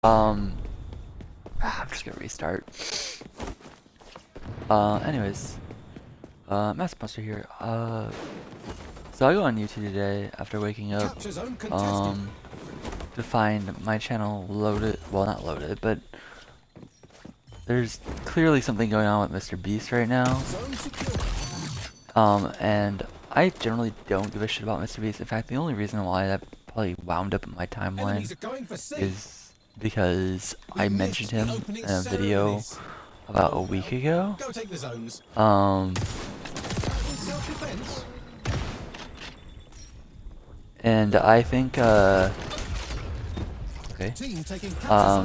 Um, I'm just gonna restart. Anyways, Mass Monster here. So I go on YouTube today after waking up, to find my channel loaded. Well, not loaded, but there's clearly something going on with Mr. Beast right now. And I generally don't give a shit about Mr. Beast. In fact, the only reason why that probably wound up in my timeline is because I mentioned him in a video about a week ago. And I think, okay. I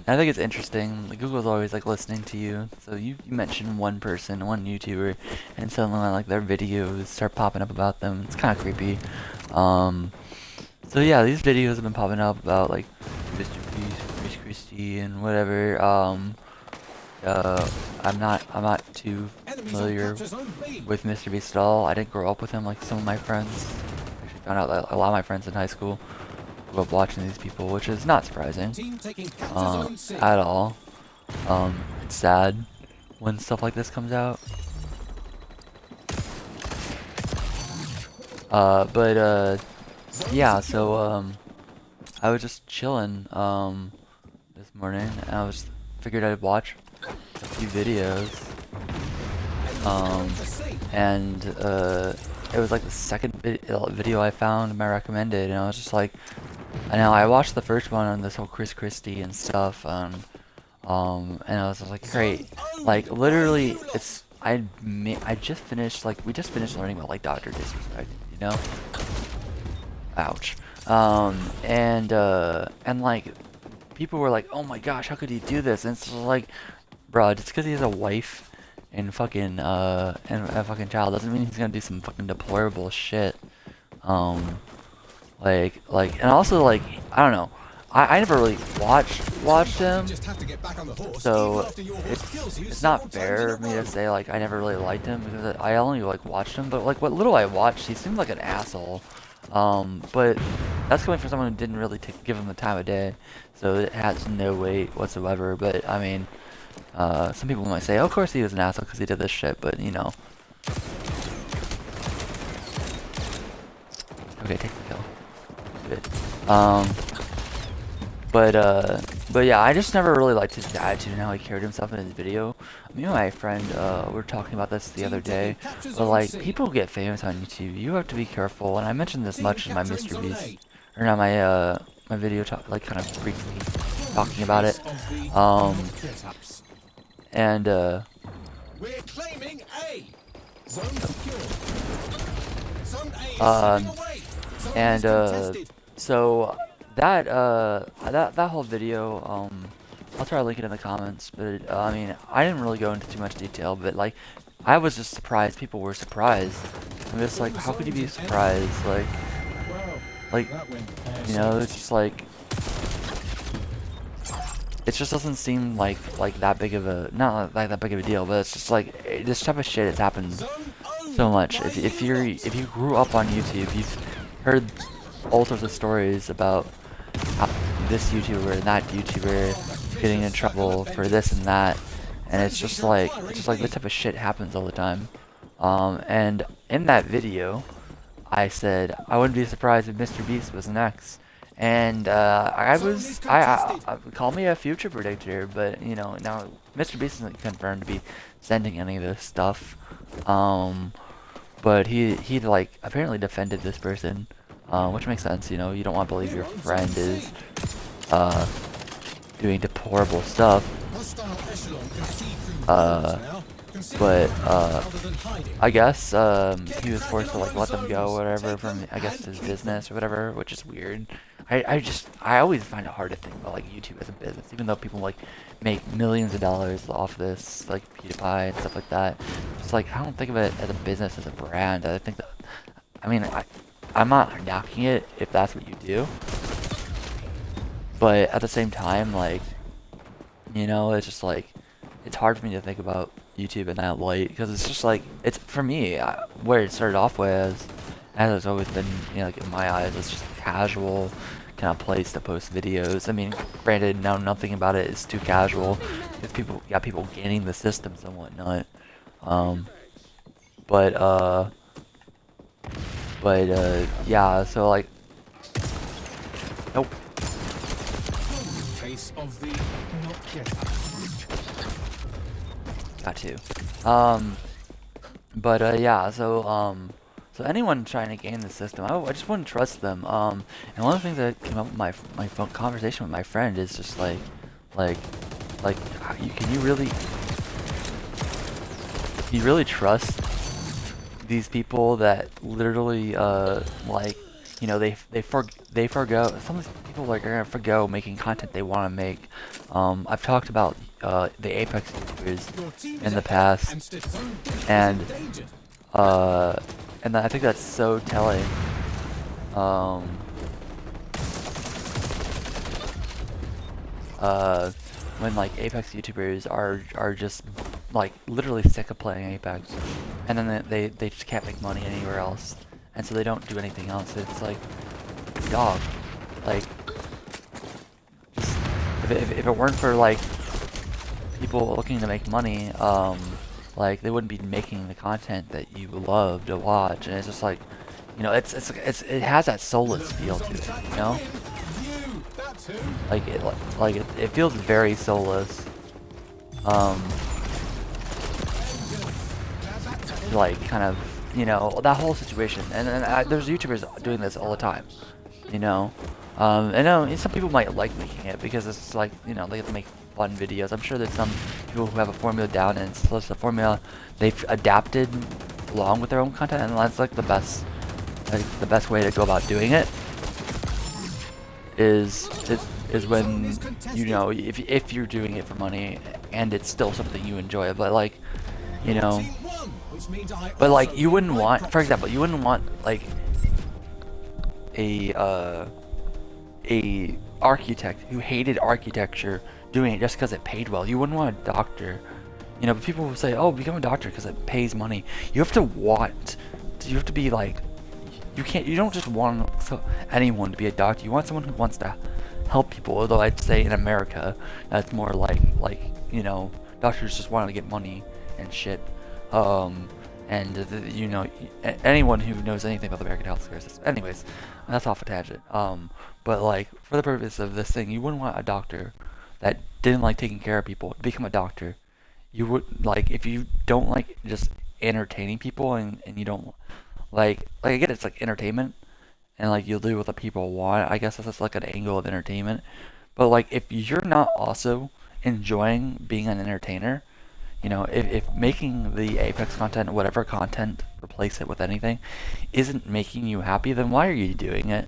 think it's interesting. Like, Google's always like listening to you. So you mention one person, one YouTuber, and suddenly like their videos start popping up about them. It's kind of creepy. So yeah, these videos have been popping up about like Mr. Beast, Chris Christie, and whatever. I'm not too familiar with Mr. Beast at all. I didn't grow up with him like some of my friends. Actually found out that a lot of my friends in high school grew up watching these people, which is not surprising at all. It's sad when stuff like this comes out. Yeah, so I was just chilling this morning, and I figured I'd watch a few videos. And it was like the second video I found in my recommended, and I was just like, I know I watched the first one on this whole Chris Christie and stuff, and I was just like, great, like literally, I just finished, like, we just finished learning about like Dr. Disrespect, you know? Ouch. And like, people were like, oh my gosh, how could he do this? And it's just like, bro, just because he has a wife and fucking and a fucking child doesn't mean he's gonna do some fucking deplorable shit. And also like, I don't know. I never really watched him, so it's not fair of me to say like I never really liked him, because I only like watched him. But like what little I watched, he seemed like an asshole. But that's coming from someone who didn't really give him the time of day, so it has no weight whatsoever. But I mean, some people might say, oh, of course he was an asshole because he did this shit, but you know. Okay, take the kill. Good. But yeah, I just never really liked his attitude and how he carried himself in his video. Me and my friend, we were talking about this the other day, but like, people get famous on YouTube, you have to be careful, and I mentioned this much in my Mr. Beast, or not my, my video, like, kind of briefly talking about it, and, we're claiming A. Zone secure. Zone A is away. So that whole video, I'll try to link it in the comments, but I mean, I didn't really go into too much detail, but like, I was just surprised people were surprised. I'm just like, how could you be surprised? Like, you know, it's just like, it just doesn't seem like that big of a, not like that big of a deal, but it's just like, this type of shit has happened so much. If you grew up on YouTube, you've heard all sorts of stories about how this YouTuber and that YouTuber getting in trouble for this and that, and it's just like this type of shit happens all the time. And in that video, I said I wouldn't be surprised if Mr. Beast was next. And I call me a future predictor, but you know, now Mr. Beast isn't confirmed to be sending any of this stuff. But he like apparently defended this person, which makes sense. You know, you don't want to believe your friend is doing deplorable stuff. But I guess he was forced to like let them go, or whatever, from I guess his business or whatever, which is weird. I always find it hard to think about like YouTube as a business, even though people like make millions of dollars off this, like PewDiePie and stuff like that. It's like, I don't think of it as a business, as a brand. I think that, I mean, I'm not knocking it if that's what you do, but at the same time, like, you know, it's just like, it's hard for me to think about YouTube in that light, because it's just like, it's, for me, where it started off with, as it's always been, you know, like in my eyes, it's just casual kind of place to post videos. I mean, granted, now nothing about it is too casual. It's people gaining the systems and whatnot. But yeah. So like, nope. Case of the not getter. Got to. But yeah. So anyone trying to game the system, I just wouldn't trust them. And one of the things that came up with my phone conversation with my friend is just like, can you really trust these people that literally like, you know, they forgo, some of these people like are gonna forgo making content they want to make. I've talked about the Apex YouTubers in the past, and I think that's so telling. When like Apex YouTubers are just like literally sick of playing Apex, and then they just can't make money anywhere else, and so they don't do anything else. It's like, dog, like, just if it weren't for like people looking to make money, like they wouldn't be making the content that you love to watch. And it's just like, you know, it has that soulless feel to it, you know, like it feels very soulless. Like kind of, you know, that whole situation. And there's YouTubers doing this all the time, you know. I know some people might like making it because it's like, you know, they get to make fun videos. I'm sure there's some people who have a formula down, and it's just a formula they've adapted along with their own content, and that's like the best way to go about doing it is when, you know, if you're doing it for money and it's still something you enjoy. But like, you know, but like you wouldn't want, for example, you wouldn't want like a architect who hated architecture doing it just because it paid well. You wouldn't want a doctor, you know. But people will say, oh, become a doctor because it pays money. You have to be like, you don't just want anyone to be a doctor. You want someone who wants to help people. Although I'd say in America that's more like, you know, doctors just want to get money and shit. You know, anyone who knows anything about the American healthcare system. Anyways, that's off a tangent. But like, for the purpose of this thing, you wouldn't want a doctor that didn't like taking care of people to become a doctor. You would, like, if you don't like just entertaining people, and you don't like I get it's like entertainment, and like you'll do what the people want. I guess that's like an angle of entertainment. But like, if you're not also enjoying being an entertainer, you know, if making the Apex content, whatever content, replace it with anything, isn't making you happy, then why are you doing it?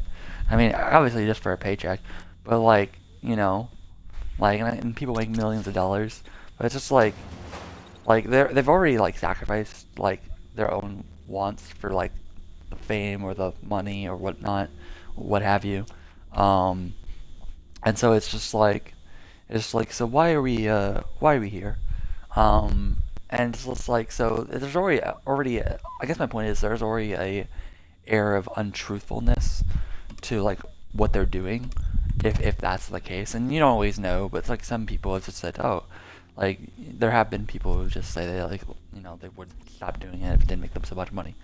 I mean, obviously just for a paycheck, but like, you know, like, and people make millions of dollars, but it's just like they've already like sacrificed like their own wants for like the fame or the money or whatnot, what have you, and so it's just like, so why are we here? And it's just like, so there's already I guess my point is there's already a air of untruthfulness to like what they're doing, if that's the case. And you don't always know, but it's like some people have just said, oh, like there have been people who just say they, like, you know, they would stop doing it if it didn't make them so much money.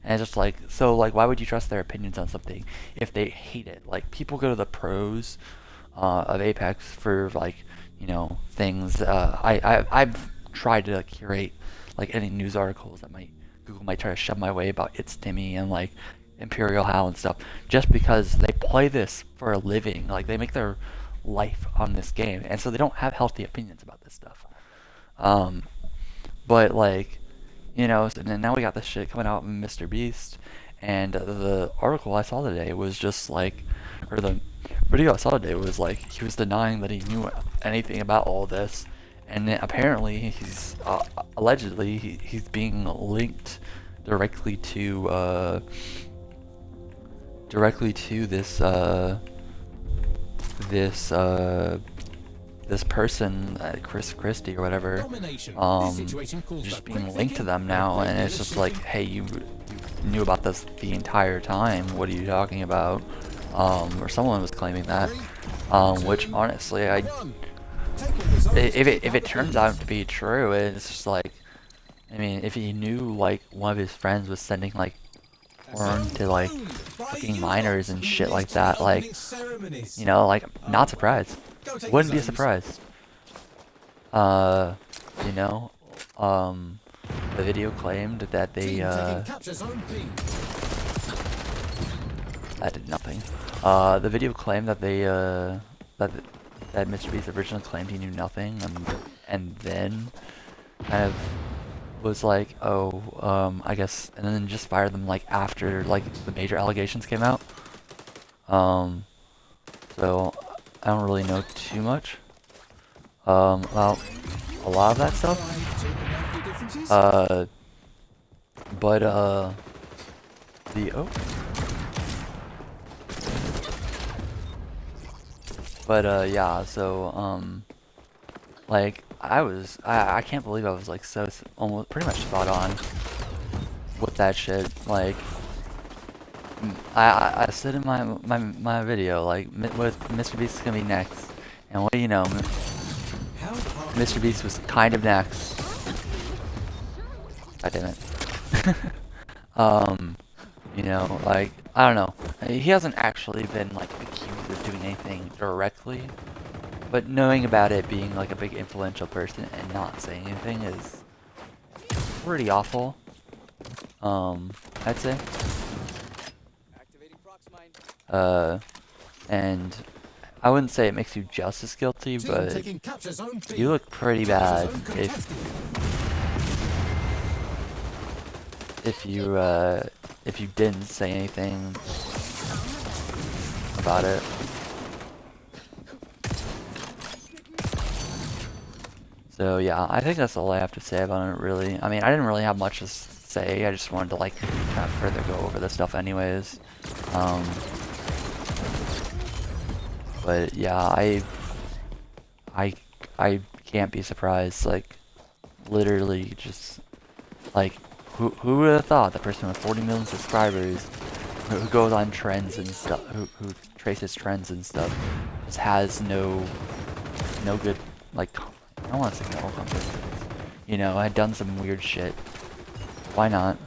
And it's just like, so like, why would you trust their opinions on something if they hate it? Like, people go to the pros of Apex for like, you know, things. I've tried to curate like any news articles that Google might try to shove my way about It's Timmy and like Imperial Hal and stuff, just because they play this for a living. Like, they make their life on this game, and so they don't have healthy opinions about this stuff. But like, you know, so now we got this shit coming out in Mr. Beast, and the article I saw today was just like, or the video I saw today was like, he was denying that he knew anything about all this, and apparently he's allegedly he's being linked directly to this person, Chris Christie or whatever, just being linked to them now, and it's just like, hey, you knew about this the entire time. What are you talking about? or someone was claiming that, which honestly, if it turns out to be true, it's just like, I mean, if he knew like one of his friends was sending like porn to like fucking minors and shit like that, like, you know, like, not surprised. Wouldn't be surprised. You know, the video claimed that they, that did nothing. The video claimed that they, that Mr. Beast originally claimed he knew nothing, and then kind of was like, oh, I guess, and then just fired them like after like the major allegations came out. So I don't really know too much about a lot of that stuff. But the yeah, so like I can't believe I was like so almost pretty much spot on with that shit. Like I said in my video, like with Mr. Beast is gonna be next, and what do you know, Mr. Beast was kind of next. God damn it. You know, like, I don't know. He hasn't actually been like accused of doing anything directly, but knowing about it, being like a big influential person and not saying anything is pretty awful. I'd say. And I wouldn't say it makes you just as guilty, but you look pretty bad if you didn't say anything about it. So yeah, I think that's all I have to say about it, really. I mean, I didn't really have much to say. I just wanted to like kind of further go over this stuff anyways. But yeah, I can't be surprised. Like, literally, just like who would have thought the person with 40 million subscribers, who goes on trends and stuff, who traces trends and stuff, just has no good, like, I don't want to say no confidence. You know, I had done some weird shit. Why not?